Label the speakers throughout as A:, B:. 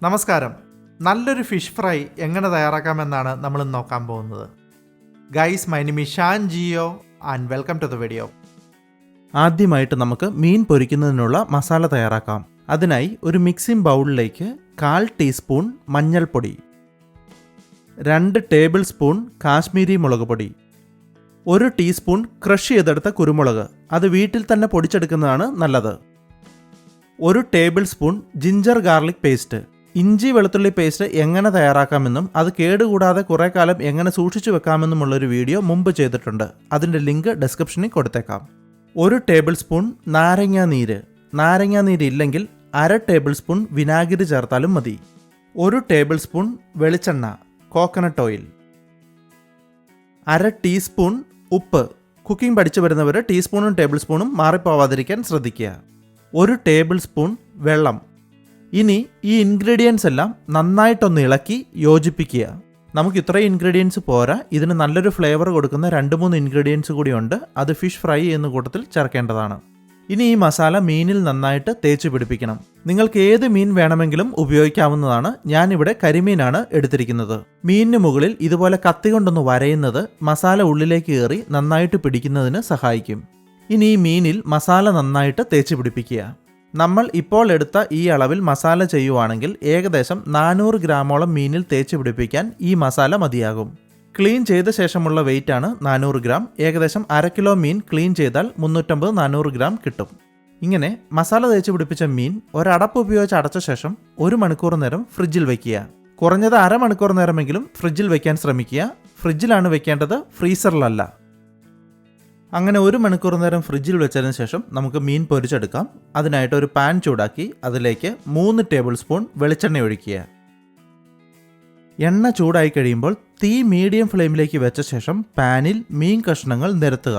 A: നമസ്കാരം. നല്ലൊരു fish fry എങ്ങനെ തയ്യാറാക്കാമെന്നാണ് നമ്മൾ നോക്കാൻ പോകുന്നത്. Guys, my name is Shan Geo and welcome to the video.
B: ആദ്യമായിട്ട് നമുക്ക് മീൻ പൊരിക്കുന്നതിനുള്ള മസാല തയ്യാറാക്കാം. അതിനായി ഒരു മിക്സിംഗ് ബൗളിലേക്ക് 1/4 ടീസ്പൂൺ മഞ്ഞൾപ്പൊടി, 2 ടേബിൾ സ്പൂൺ കാശ്മീരി മുളക് പൊടി, 1 ടീസ്പൂൺ ക്രഷ് ചെയ്തെടുത്ത കുരുമുളക്, അത് വീട്ടിൽ തന്നെ പൊടിച്ചെടുക്കുന്നതാണ് നല്ലത്, 1 table spoon ginger garlic paste. ഇഞ്ചി വെളുത്തുള്ളി പേസ്റ്റ് എങ്ങനെ തയ്യാറാക്കാമെന്നും അത് കേടുകൂടാതെ കുറേ കാലം എങ്ങനെ സൂക്ഷിച്ചു വെക്കാമെന്നുമുള്ളൊരു വീഡിയോ മുമ്പ് ചെയ്തിട്ടുണ്ട്. അതിൻ്റെ ലിങ്ക് ഡിസ്ക്രിപ്ഷനിൽ കൊടുത്തേക്കാം. 1 ടേബിൾ സ്പൂൺ നാരങ്ങാനീര് ഇല്ലെങ്കിൽ 1/2 ടേബിൾ സ്പൂൺ വിനാഗിരി ചേർത്താലും മതി, 1 ടേബിൾ സ്പൂൺ വെളിച്ചെണ്ണ കോക്കനട്ട് ഓയിൽ, 1/2 ടീസ്പൂൺ ഉപ്പ്. കുക്കിംഗ് പഠിച്ചു വരുന്നവർ ടീസ്പൂണും ടേബിൾ സ്പൂണും മാറിപ്പോവാതിരിക്കാൻ ശ്രദ്ധിക്കുക, 1 ടേബിൾ സ്പൂൺ വെള്ളം. ഇനി ഈ ഇൻഗ്രീഡിയൻസ് എല്ലാം നന്നായിട്ടൊന്ന് ഇളക്കി യോജിപ്പിക്കുക. നമുക്ക് ഇത്രയും ഇൻഗ്രീഡിയൻസ് പോരാ, ഇതിന് നല്ലൊരു ഫ്ലേവർ കൊടുക്കുന്ന 2-3 ഇൻഗ്രീഡിയൻസ് കൂടിയുണ്ട്. അത് ഫിഷ് ഫ്രൈ എന്ന കൂട്ടത്തിൽ ചേർക്കേണ്ടതാണ്. ഇനി ഈ മസാല മീനിൽ നന്നായിട്ട് തേച്ച് പിടിപ്പിക്കണം. നിങ്ങൾക്ക് ഏത് മീൻ വേണമെങ്കിലും ഉപയോഗിക്കാവുന്നതാണ്. ഞാനിവിടെ കരിമീനാണ് എടുത്തിരിക്കുന്നത്. മീനിന് മുകളിൽ ഇതുപോലെ കത്തി കൊണ്ടൊന്ന് വരയുന്നത് മസാല ഉള്ളിലേക്ക് കയറി നന്നായിട്ട് പിടിക്കുന്നതിന് സഹായിക്കും. ഇനി ഈ മീനിൽ മസാല നന്നായിട്ട് തേച്ച് പിടിപ്പിക്കുക. നമ്മൾ ഇപ്പോൾ എടുത്ത ഈ അളവിൽ മസാല ചെയ്യുവാണെങ്കിൽ ഏകദേശം 400 ഗ്രാമോളം മീനിൽ തേച്ച് പിടിപ്പിക്കാൻ ഈ മസാല മതിയാകും. ക്ലീൻ ചെയ്ത ശേഷമുള്ള വെയിറ്റ് ആണ് 400 ഗ്രാം. ഏകദേശം 1/2 കിലോ മീൻ ക്ലീൻ ചെയ്താൽ 350-400 ഗ്രാം കിട്ടും. ഇങ്ങനെ മസാല തേച്ച് പിടിപ്പിച്ച മീൻ ഒരടപ്പ് ഉപയോഗിച്ച് അടച്ച ശേഷം 1 മണിക്കൂർ നേരം ഫ്രിഡ്ജിൽ വയ്ക്കുക. കുറഞ്ഞത് 1/2 മണിക്കൂർ നേരമെങ്കിലും ഫ്രിഡ്ജിൽ വയ്ക്കാൻ ശ്രമിക്കുക. ഫ്രിഡ്ജിലാണ് വെക്കേണ്ടത്, ഫ്രീസറിലല്ല. അങ്ങനെ 1 മണിക്കൂർ നേരം ഫ്രിഡ്ജിൽ വെച്ചതിന് ശേഷം നമുക്ക് മീൻ പൊരിച്ചെടുക്കാം. അതിനായിട്ട് ഒരു പാൻ ചൂടാക്കി അതിലേക്ക് 3 ടേബിൾ സ്പൂൺ വെളിച്ചെണ്ണ ഒഴിക്കുക. എണ്ണ ചൂടായി കഴിയുമ്പോൾ തീ മീഡിയം ഫ്ലെയിമിലേക്ക് വെച്ച ശേഷം പാനിൽ മീൻ കഷ്ണങ്ങൾ നിരത്തുക.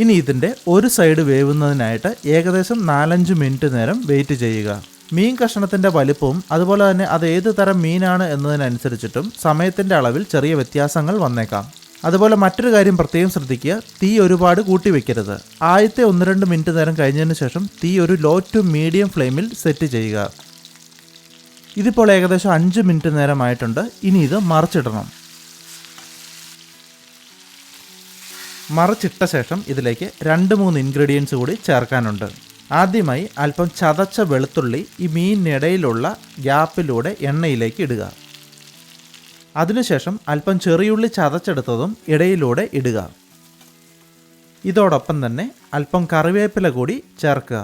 B: ഇനി ഇതിൻ്റെ ഒരു സൈഡ് വേവുന്നതിനായിട്ട് ഏകദേശം 4-5 മിനിറ്റ് നേരം വെയിറ്റ് ചെയ്യുക. മീൻ കഷ്ണത്തിൻ്റെ വലിപ്പവും അതുപോലെ തന്നെ അത് ഏത് തരം മീനാണ് എന്നതിനനുസരിച്ചിട്ടും സമയത്തിൻ്റെ അളവിൽ ചെറിയ വ്യത്യാസങ്ങൾ വന്നേക്കാം. അതുപോലെ മറ്റൊരു കാര്യം പ്രത്യേകം ശ്രദ്ധിക്കുക, തീ ഒരുപാട് കൂട്ടി വെക്കരുത്. ആദ്യത്തെ 1-2 മിനിറ്റ് നേരം കഴിഞ്ഞതിന് ശേഷം തീ ഒരു ലോ ടു മീഡിയം ഫ്ലെയിമിൽ സെറ്റ് ചെയ്യുക. ഇതിപ്പോൾ ഏകദേശം 5 മിനിറ്റ് നേരമായിട്ടുണ്ട്. ഇനി ഇത് മറിച്ചിടണം. മറിച്ചിട്ട ശേഷം ഇതിലേക്ക് 2-3 ഇൻഗ്രീഡിയൻസ് കൂടി ചേർക്കാനുണ്ട്. ആദ്യമായി അല്പം ചതച്ച വെളുത്തുള്ളി ഈ മീനിനിടയിലുള്ള ഗ്യാപ്പിലൂടെ എണ്ണയിലേക്ക് ഇടുക. അതിനുശേഷം അല്പം ചെറിയുള്ളി ചതച്ചെടുത്തതും ഇടയിലൂടെ ഇടുക. ഇതോടൊപ്പം തന്നെ അല്പം കറിവേപ്പില കൂടി ചേർക്കുക.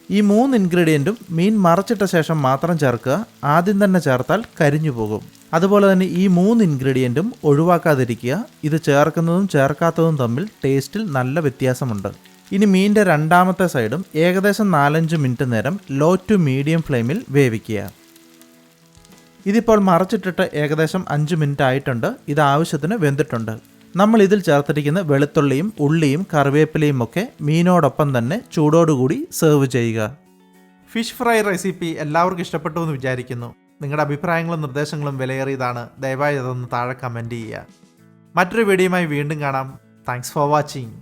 B: ഈ 3 ഇൻഗ്രീഡിയൻറ്റും മീൻ മറച്ചിട്ട ശേഷം മാത്രം ചേർക്കുക. ആദ്യം തന്നെ ചേർത്താൽ കരിഞ്ഞു പോകും. അതുപോലെ തന്നെ ഈ 3 ഇൻഗ്രീഡിയൻറ്റും ഒഴിവാക്കാതിരിക്കുക. ഇത് ചേർക്കുന്നതും ചേർക്കാത്തതും തമ്മിൽ ടേസ്റ്റിൽ നല്ല വ്യത്യാസമുണ്ട്. ഇനി മീനിൻ്റെ രണ്ടാമത്തെ സൈഡും ഏകദേശം 4-5 മിനിറ്റ് നേരം ലോ ടു മീഡിയം ഫ്ലെയിമിൽ വേവിക്കുക. ഇതിപ്പോൾ മറച്ചിട്ടിട്ട് ഏകദേശം 5 മിനിറ്റ് ആയിട്ടുണ്ട്. ഇത് ആവശ്യത്തിന് വെന്തിട്ടുണ്ട്. നമ്മൾ ഇതിൽ ചേർത്തിരിക്കുന്ന വെളുത്തുള്ളിയും ഉള്ളിയും കറിവേപ്പിലയും ഒക്കെ മീനോടൊപ്പം തന്നെ ചൂടോടുകൂടി സെർവ് ചെയ്യുക.
A: ഫിഷ് ഫ്രൈ റെസിപ്പി എല്ലാവർക്കും ഇഷ്ടപ്പെട്ടു എന്ന് വിചാരിക്കുന്നു. നിങ്ങളുടെ അഭിപ്രായങ്ങളും നിർദ്ദേശങ്ങളും വിലയേറിയതാണ്. ദയവായി അതൊന്ന് താഴെ കമൻറ്റ് ചെയ്യുക. മറ്റൊരു വീഡിയോയുമായി വീണ്ടും കാണാം. Thanks for watching.